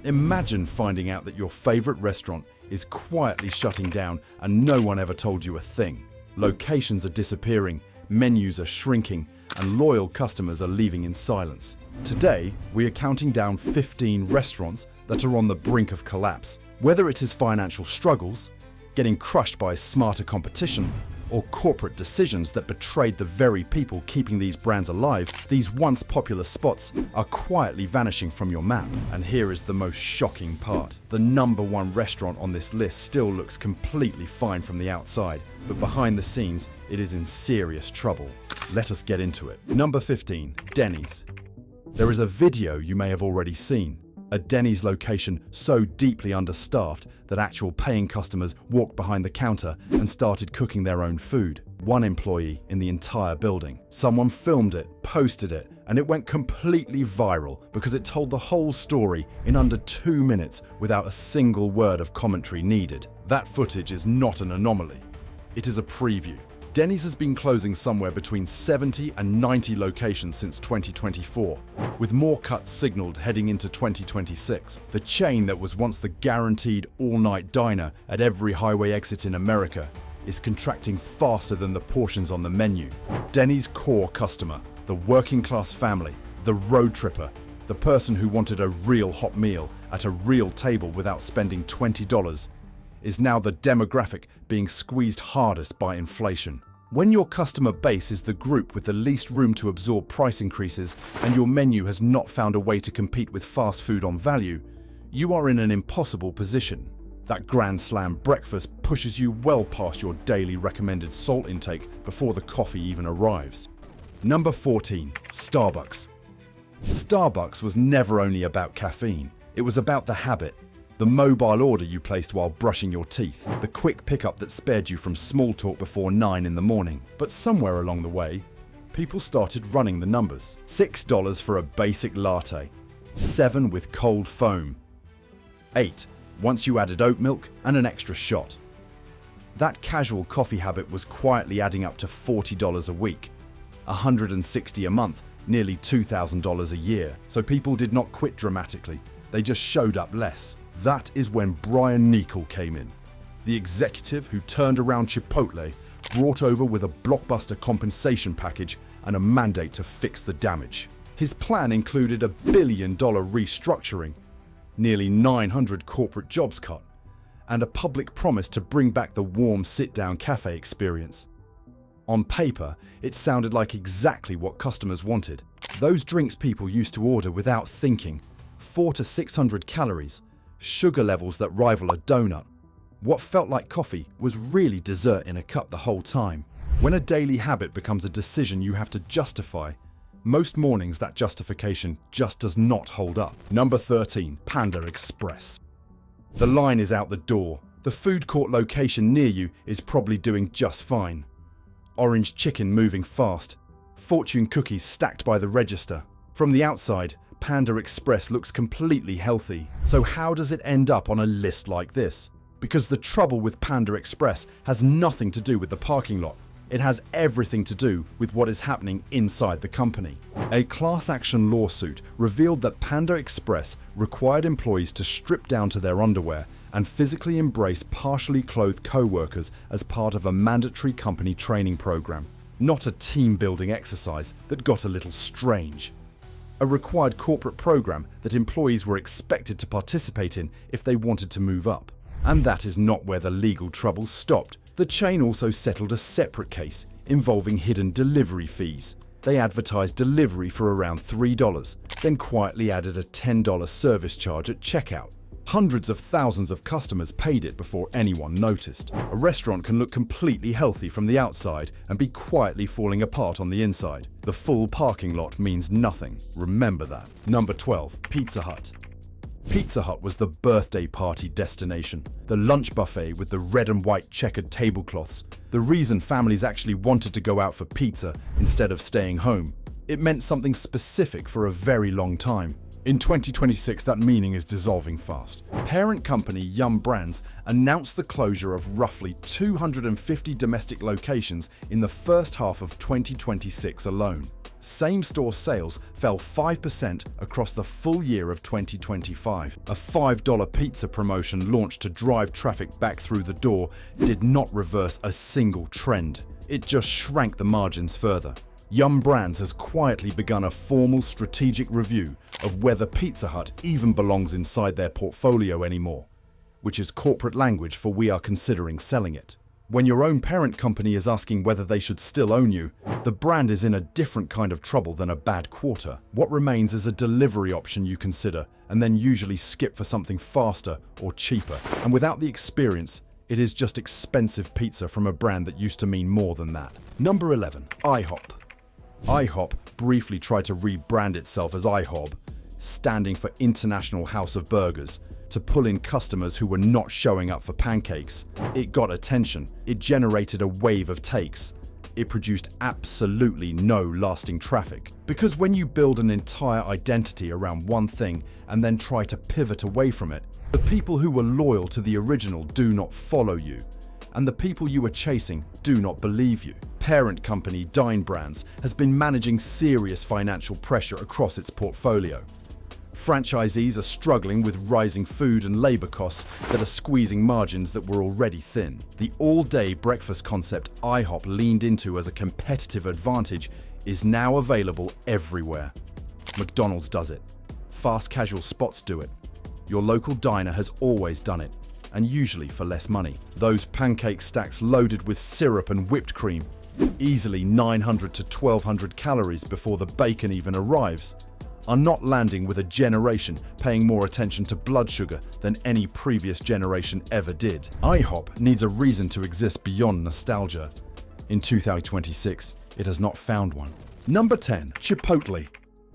Imagine finding out that your favorite restaurant is quietly shutting down and no one ever told you a thing. Locations are disappearing, menus are shrinking, and loyal customers are leaving in silence. Today, we are counting down 15 restaurants that are on the brink of collapse. Whether it is financial struggles, getting crushed by smarter competition, or corporate decisions that betrayed the very people keeping these brands alive, these once popular spots are quietly vanishing from your map. And here is the most shocking part. The #1 restaurant on this list still looks completely fine from the outside, but behind the scenes, it is in serious trouble. Let us get into it. Number 15, Denny's. There is a video you may have already seen. A Denny's location so deeply understaffed that actual paying customers walked behind the counter and started cooking their own food. One employee in the entire building. Someone filmed it, posted it, and it went completely viral because it told the whole story in under 2 minutes without a single word of commentary needed. That footage is not an anomaly. It is a preview. Denny's has been closing somewhere between 70 and 90 locations since 2024, with more cuts signaled heading into 2026. The chain that was once the guaranteed all-night diner at every highway exit in America is contracting faster than the portions on the menu. Denny's core customer, the working-class family, the road tripper, the person who wanted a real hot meal at a real table without spending $20, is now the demographic being squeezed hardest by inflation. When your customer base is the group with the least room to absorb price increases and your menu has not found a way to compete with fast food on value, you are in an impossible position. That Grand Slam breakfast pushes you well past your daily recommended salt intake before the coffee even arrives. Number 14, Starbucks. Starbucks was never only about caffeine, it was about the habit. The mobile order you placed while brushing your teeth, the quick pickup that spared you from small talk before 9 in the morning. But somewhere along the way, people started running the numbers. $6 for a basic latte, $7 with cold foam, $8 once you added oat milk and an extra shot. That casual coffee habit was quietly adding up to $40 a week, $160 a month, nearly $2,000 a year. So people did not quit dramatically, they just showed up less. That is when Brian Nichol came in, the executive who turned around Chipotle, brought over with a blockbuster compensation package and a mandate to fix the damage. His plan included $1 billion restructuring, nearly 900 corporate jobs cut, and a public promise to bring back the warm sit-down cafe experience. On paper, it sounded like exactly what customers wanted. Those drinks people used to order without thinking, 400 to 600 calories, sugar levels that rival a donut. What felt like coffee was really dessert in a cup the whole time. When a daily habit becomes a decision you have to justify, most mornings that justification just does not hold up. Number 13, Panda Express. The line is out the door. The food court location near you is probably doing just fine. Orange chicken moving fast, fortune cookies stacked by the register. From the outside, Panda Express looks completely healthy. So how does it end up on a list like this? Because the trouble with Panda Express has nothing to do with the parking lot. It has everything to do with what is happening inside the company. A class action lawsuit revealed that Panda Express required employees to strip down to their underwear and physically embrace partially clothed co-workers as part of a mandatory company training program. Not a team-building exercise that got a little strange. A required corporate program that employees were expected to participate in if they wanted to move up. And that is not where the legal troubles stopped. The chain also settled a separate case involving hidden delivery fees. They advertised delivery for around $3, then quietly added a $10 service charge at checkout. Hundreds of thousands of customers paid it before anyone noticed. A restaurant can look completely healthy from the outside and be quietly falling apart on the inside. The full parking lot means nothing. Remember that. Number 12, Pizza Hut. Pizza Hut was the birthday party destination, the lunch buffet with the red and white checkered tablecloths, the reason families actually wanted to go out for pizza instead of staying home. It meant something specific for a very long time. In 2026, that meaning is dissolving fast. Parent company Yum Brands announced the closure of roughly 250 domestic locations in the first half of 2026 alone. Same-store sales fell 5% across the full year of 2025. A $5 pizza promotion launched to drive traffic back through the door did not reverse a single trend. It just shrank the margins further. Yum Brands has quietly begun a formal strategic review of whether Pizza Hut even belongs inside their portfolio anymore, which is corporate language for we are considering selling it. When your own parent company is asking whether they should still own you, the brand is in a different kind of trouble than a bad quarter. What remains is a delivery option you consider, and then usually skip for something faster or cheaper. And without the experience, it is just expensive pizza from a brand that used to mean more than that. Number 11, IHOP. IHOP briefly tried to rebrand itself as IHOB, standing for International House of Burgers, to pull in customers who were not showing up for pancakes. It got attention. It generated a wave of takes. It produced absolutely no lasting traffic. Because when you build an entire identity around one thing and then try to pivot away from it, the people who were loyal to the original do not follow you, and the people you were chasing do not believe you. Parent company Dine Brands has been managing serious financial pressure across its portfolio. Franchisees are struggling with rising food and labor costs that are squeezing margins that were already thin. The all-day breakfast concept IHOP leaned into as a competitive advantage is now available everywhere. McDonald's does it. Fast casual spots do it. Your local diner has always done it, and usually for less money. Those pancake stacks loaded with syrup and whipped cream, easily 900 to 1200 calories before the bacon even arrives, are not landing with a generation paying more attention to blood sugar than any previous generation ever did. IHOP needs a reason to exist beyond nostalgia. In 2026, it has not found one. Number 10, Chipotle.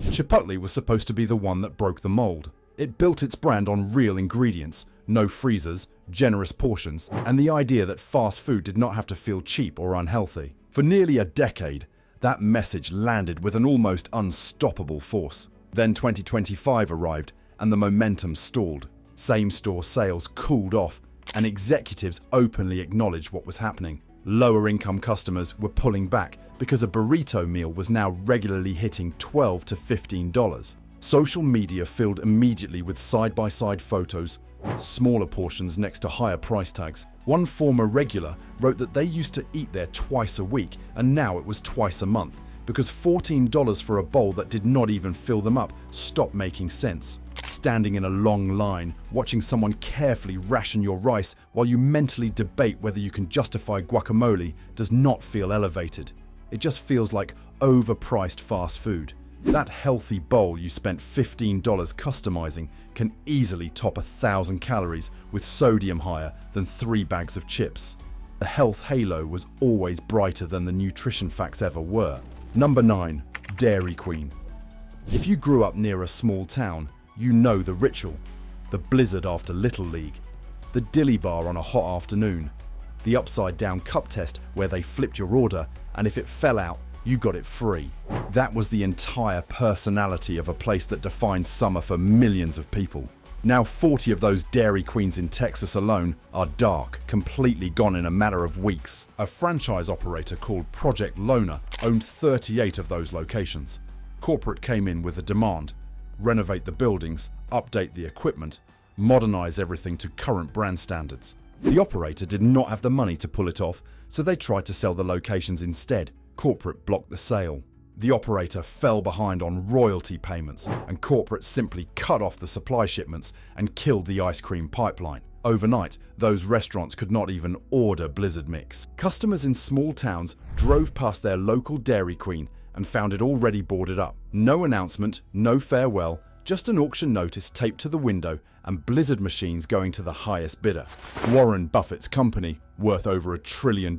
Chipotle was supposed to be the one that broke the mold. It built its brand on real ingredients, no freezers, generous portions, and the idea that fast food did not have to feel cheap or unhealthy. For nearly a decade, that message landed with an almost unstoppable force. Then 2025 arrived and the momentum stalled. Same-store sales cooled off and executives openly acknowledged what was happening. Lower-income customers were pulling back because a burrito meal was now regularly hitting $12 to $15. Social media filled immediately with side-by-side photos, smaller portions next to higher price tags. One former regular wrote that they used to eat there twice a week and now it was twice a month, because $14 for a bowl that did not even fill them up stopped making sense. Standing in a long line, watching someone carefully ration your rice while you mentally debate whether you can justify guacamole does not feel elevated. It just feels like overpriced fast food. That healthy bowl you spent $15 customizing can easily top 1,000 calories with sodium higher than 3 bags of chips. The health halo was always brighter than the nutrition facts ever were. Number 9, Dairy Queen. If you grew up near a small town, you know the ritual. The blizzard after Little League, the dilly bar on a hot afternoon, the upside-down cup test where they flipped your order and if it fell out, you got it free. That was the entire personality of a place that defined summer for millions of people. Now 40 of those Dairy Queens in Texas alone are dark, completely gone in a matter of weeks. A franchise operator called Project Loner owned 38 of those locations. Corporate came in with a demand: renovate the buildings, update the equipment, modernize everything to current brand standards. The operator did not have the money to pull it off, so they tried to sell the locations instead. Corporate blocked the sale. The operator fell behind on royalty payments, and corporate simply cut off the supply shipments and killed the ice cream pipeline. Overnight, those restaurants could not even order Blizzard Mix. Customers in small towns drove past their local Dairy Queen and found it already boarded up. No announcement, no farewell, just an auction notice taped to the window and Blizzard machines going to the highest bidder. Warren Buffett's company, worth over $1 trillion,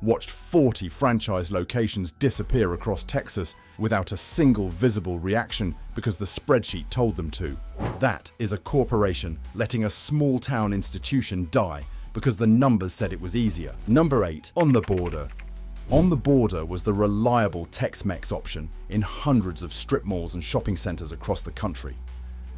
watched 40 franchise locations disappear across Texas without a single visible reaction because the spreadsheet told them to. That is a corporation letting a small town institution die because the numbers said it was easier. Number 8, On the Border. On the Border was the reliable Tex-Mex option in hundreds of strip malls and shopping centers across the country.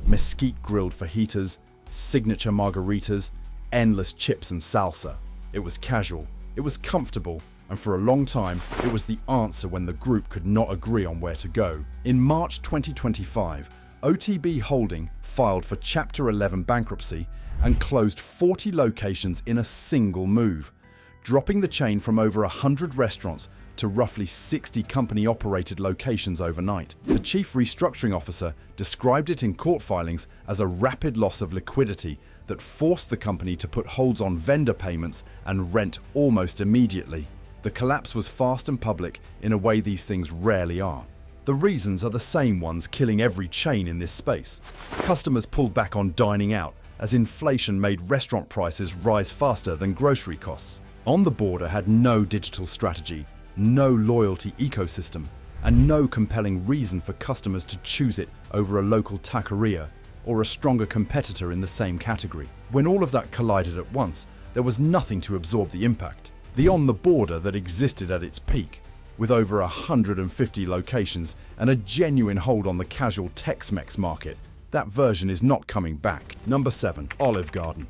Mesquite grilled fajitas, signature margaritas, endless chips and salsa. It was casual. It was comfortable and for a long time, it was the answer when the group could not agree on where to go. In March 2025, OTB Holding filed for Chapter 11 bankruptcy and closed 40 locations in a single move, dropping the chain from over 100 restaurants to roughly 60 company-operated locations overnight. The chief restructuring officer described it in court filings as a rapid loss of liquidity that forced the company to put holds on vendor payments and rent almost immediately. The collapse was fast and public in a way these things rarely are. The reasons are the same ones killing every chain in this space. Customers pulled back on dining out as inflation made restaurant prices rise faster than grocery costs. On the Border had no digital strategy, no loyalty ecosystem, and no compelling reason for customers to choose it over a local taqueria or a stronger competitor in the same category. When all of that collided at once, there was nothing to absorb the impact. The On the Border that existed at its peak, with over 150 locations and a genuine hold on the casual Tex-Mex market, that version is not coming back. Number 7. Olive Garden.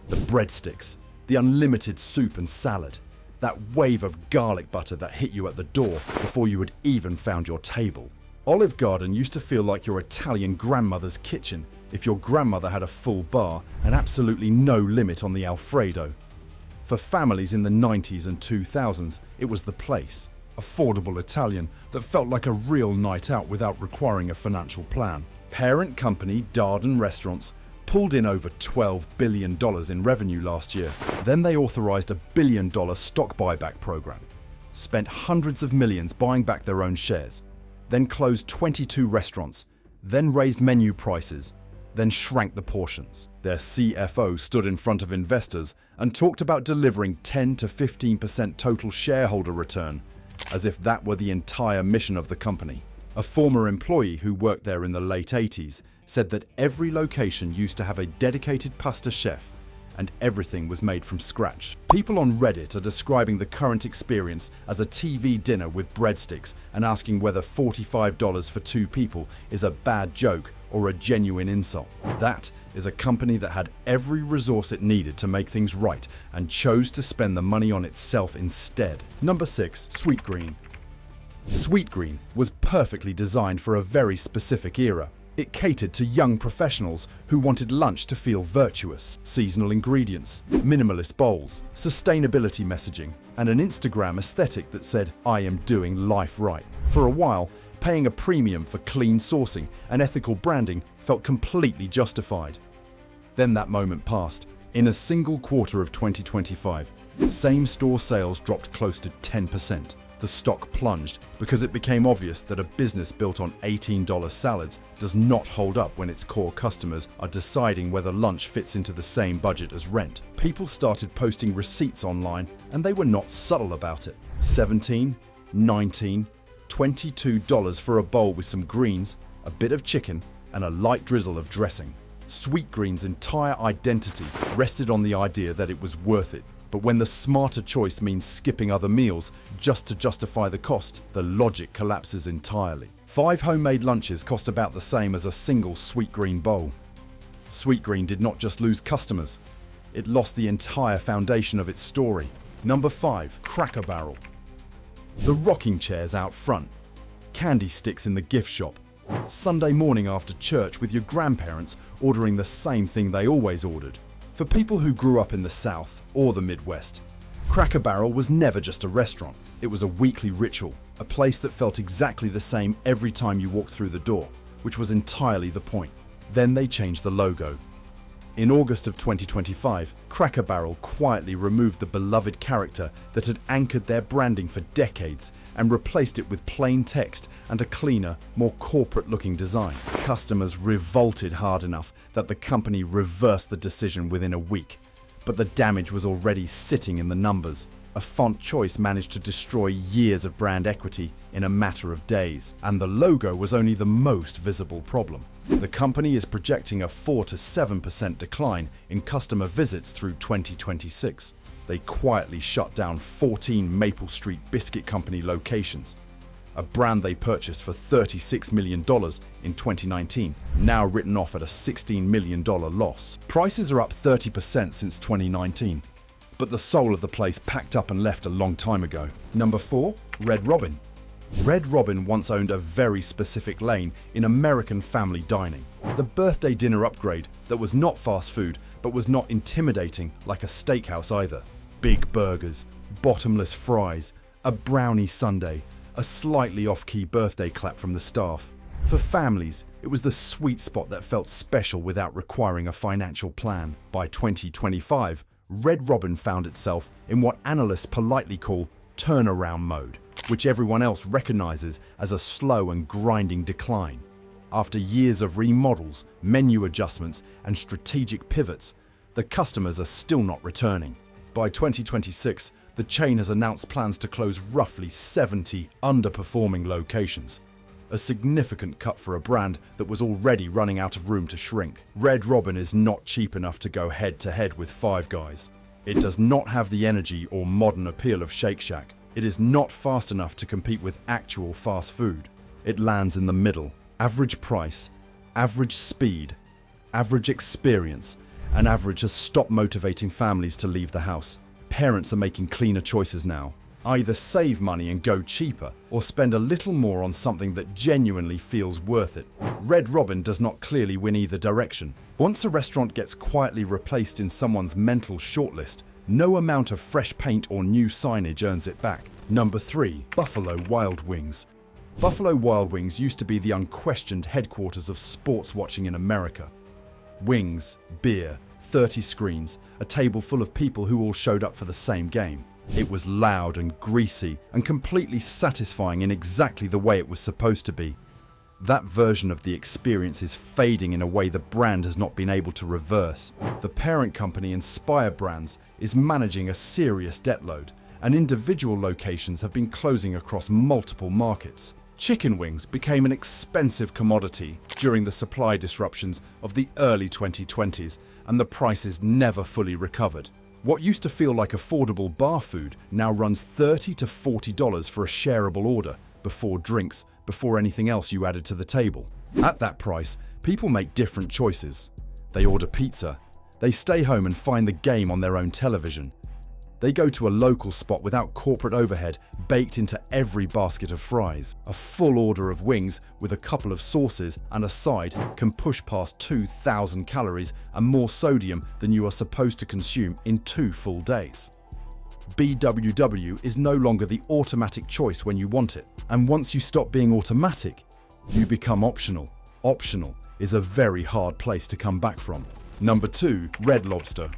The breadsticks, the unlimited soup and salad, that wave of garlic butter that hit you at the door before you had even found your table. Olive Garden used to feel like your Italian grandmother's kitchen if your grandmother had a full bar and absolutely no limit on the Alfredo. For families in the 90s and 2000s, it was the place. Affordable Italian that felt like a real night out without requiring a financial plan. Parent company Darden Restaurants pulled in over $12 billion in revenue last year. Then they authorized a $1 billion stock buyback program, spent hundreds of millions buying back their own shares, then closed 22 restaurants, then raised menu prices, then shrank the portions. Their CFO stood in front of investors and talked about delivering 10 to 15% total shareholder return, as if that were the entire mission of the company. A former employee who worked there in the late 80s said that every location used to have a dedicated pasta chef and everything was made from scratch. People on Reddit are describing the current experience as a TV dinner with breadsticks and asking whether $45 for 2 people is a bad joke or a genuine insult. That is a company that had every resource it needed to make things right and chose to spend the money on itself instead. Number 6. Sweetgreen. Sweetgreen was perfectly designed for a very specific era. It catered to young professionals who wanted lunch to feel virtuous. Seasonal ingredients, minimalist bowls, sustainability messaging, and an Instagram aesthetic that said, "I am doing life right." For a while, paying a premium for clean sourcing and ethical branding felt completely justified. Then that moment passed. In a single quarter of 2025, same-store sales dropped close to 10%. The stock plunged because it became obvious that a business built on $18 salads does not hold up when its core customers are deciding whether lunch fits into the same budget as rent. People started posting receipts online and they were not subtle about it. $17, $19, $22 for a bowl with some greens, a bit of chicken, and a light drizzle of dressing. Sweetgreen's entire identity rested on the idea that it was worth it. But when the smarter choice means skipping other meals just to justify the cost, the logic collapses entirely. 5 homemade lunches cost about the same as a single Sweetgreen bowl. Sweetgreen did not just lose customers, it lost the entire foundation of its story. Number 5. Cracker Barrel. The rocking chairs out front, candy sticks in the gift shop, Sunday morning after church with your grandparents ordering the same thing they always ordered. For people who grew up in the South or the Midwest, Cracker Barrel was never just a restaurant. It was a weekly ritual, a place that felt exactly the same every time you walked through the door, which was entirely the point. Then they changed the logo. In August of 2025, Cracker Barrel quietly removed the beloved character that had anchored their branding for decades and replaced it with plain text and a cleaner, more corporate-looking design. Customers revolted hard enough that the company reversed the decision within a week, but the damage was already sitting in the numbers. A font choice managed to destroy years of brand equity in a matter of days, and the logo was only the most visible problem. The company is projecting a 4 to 7% decline in customer visits through 2026. They quietly shut down 14 Maple Street Biscuit Company locations, a brand they purchased for $36 million in 2019, now written off at a $16 million loss. Prices are up 30% since 2019. but the soul of the place packed up and left a long time ago. Number 4. Red Robin. Red Robin once owned a very specific lane in American family dining. The birthday dinner upgrade that was not fast food, but was not intimidating like a steakhouse either. Big burgers, bottomless fries, a brownie sundae, a slightly off-key birthday clap from the staff. For families, it was the sweet spot that felt special without requiring a financial plan. By 2025, Red Robin found itself in what analysts politely call turnaround mode, which everyone else recognizes as a slow and grinding decline. After years of remodels, menu adjustments, and strategic pivots, the customers are still not returning. By 2026, the chain has announced plans to close roughly 70 underperforming locations, a significant cut for a brand that was already running out of room to shrink. Red Robin is not cheap enough to go head-to-head with Five Guys. It does not have the energy or modern appeal of Shake Shack. It is not fast enough to compete with actual fast food. It lands in the middle. Average price, average speed, average experience, and average has stopped motivating families to leave the house. Parents are making cleaner choices now. Either save money and go cheaper, or spend a little more on something that genuinely feels worth it. Red Robin does not clearly win either direction. Once a restaurant gets quietly replaced in someone's mental shortlist, no amount of fresh paint or new signage earns it back. Number 3. Buffalo Wild Wings. Buffalo Wild Wings used to be the unquestioned headquarters of sports watching in America. Wings, beer, 30 screens, a table full of people who all showed up for the same game. It was loud and greasy and completely satisfying in exactly the way it was supposed to be. That version of the experience is fading in a way the brand has not been able to reverse. The parent company Inspire Brands is managing a serious debt load, and individual locations have been closing across multiple markets. Chicken wings became an expensive commodity during the supply disruptions of the early 2020s, and the prices never fully recovered. What used to feel like affordable bar food now runs $30 to $40 for a shareable order, before drinks, before anything else you added to the table. At that price, people make different choices. They order pizza. They stay home and find the game on their own television. They go to a local spot without corporate overhead baked into every basket of fries. A full order of wings with a couple of sauces and a side can push past 2,000 calories and more sodium than you are supposed to consume in 2 full days. BWW is no longer the automatic choice when you want it. And once you stop being automatic, you become optional. Optional is a very hard place to come back from. Number 2. Red Lobster.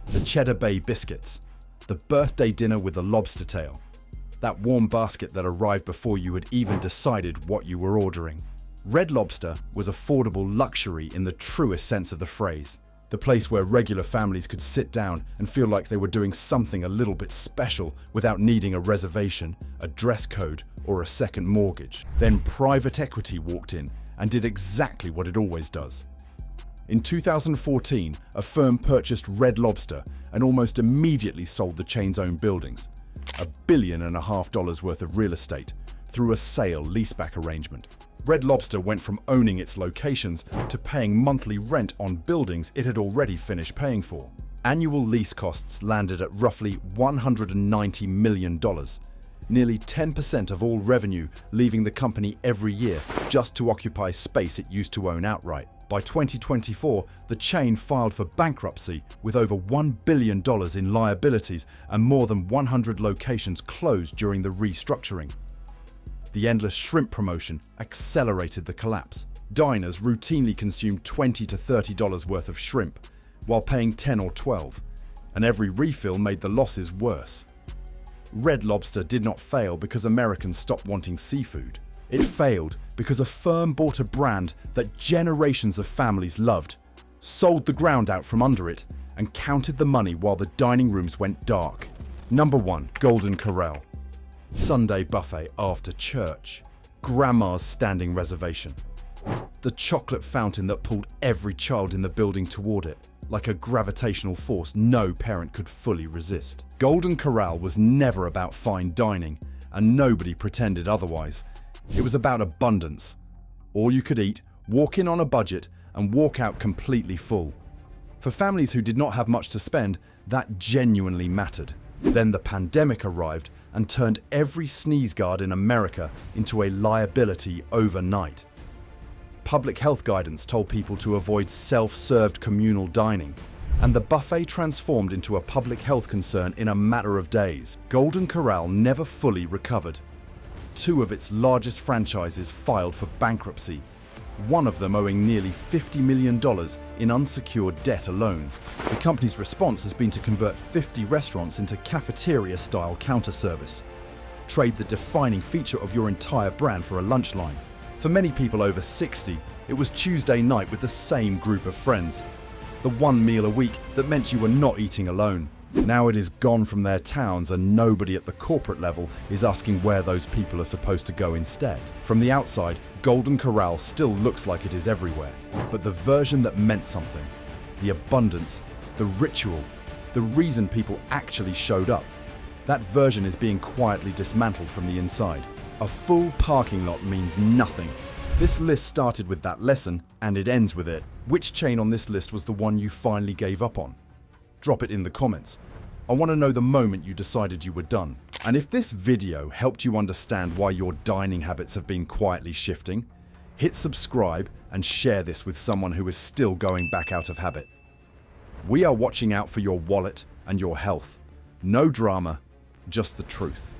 The Cheddar Bay Biscuits. The birthday dinner with a lobster tail. That warm basket that arrived before you had even decided what you were ordering. Red Lobster was affordable luxury in the truest sense of the phrase. The place where regular families could sit down and feel like they were doing something a little bit special without needing a reservation, a dress code, or a second mortgage. Then private equity walked in and did exactly what it always does. In 2014, a firm purchased Red Lobster and almost immediately sold the chain's own buildings, $1.5 billion worth of real estate, through a sale leaseback arrangement. Red Lobster went from owning its locations to paying monthly rent on buildings it had already finished paying for. Annual lease costs landed at roughly $190 million, nearly 10% of all revenue leaving the company every year just to occupy space it used to own outright. By 2024, the chain filed for bankruptcy with over $1 billion in liabilities and more than 100 locations closed during the restructuring. The endless shrimp promotion accelerated the collapse. Diners routinely consumed $20 to $30 worth of shrimp, while paying $10 or $12, and every refill made the losses worse. Red Lobster did not fail because Americans stopped wanting seafood. It failed because a firm bought a brand that generations of families loved, sold the ground out from under it, and counted the money while the dining rooms went dark. Number 1. Golden Corral. Sunday buffet after church. Grandma's standing reservation. The chocolate fountain that pulled every child in the building toward it, like a gravitational force no parent could fully resist. Golden Corral was never about fine dining, and nobody pretended otherwise. It was about abundance. All you could eat, walk in on a budget, and walk out completely full. For families who did not have much to spend, that genuinely mattered. Then the pandemic arrived and turned every sneeze guard in America into a liability overnight. Public health guidance told people to avoid self-served communal dining, and the buffet transformed into a public health concern in a matter of days. Golden Corral never fully recovered. Two of its largest franchises filed for bankruptcy, one of them owing nearly $50 million in unsecured debt alone. The company's response has been to convert 50 restaurants into cafeteria-style counter service. Trade the defining feature of your entire brand for a lunch line. For many people over 60, it was Tuesday night with the same group of friends. The one meal a week that meant you were not eating alone. Now it is gone from their towns and nobody at the corporate level is asking where those people are supposed to go instead. From the outside, Golden Corral still looks like it is everywhere. But the version that meant something, the abundance, the ritual, the reason people actually showed up, that version is being quietly dismantled from the inside. A full parking lot means nothing. This list started with that lesson and it ends with it. Which chain on this list was the one you finally gave up on? Drop it in the comments. I want to know the moment you decided you were done. And if this video helped you understand why your dining habits have been quietly shifting, hit subscribe and share this with someone who is still going back out of habit. We are watching out for your wallet and your health. No drama, just the truth.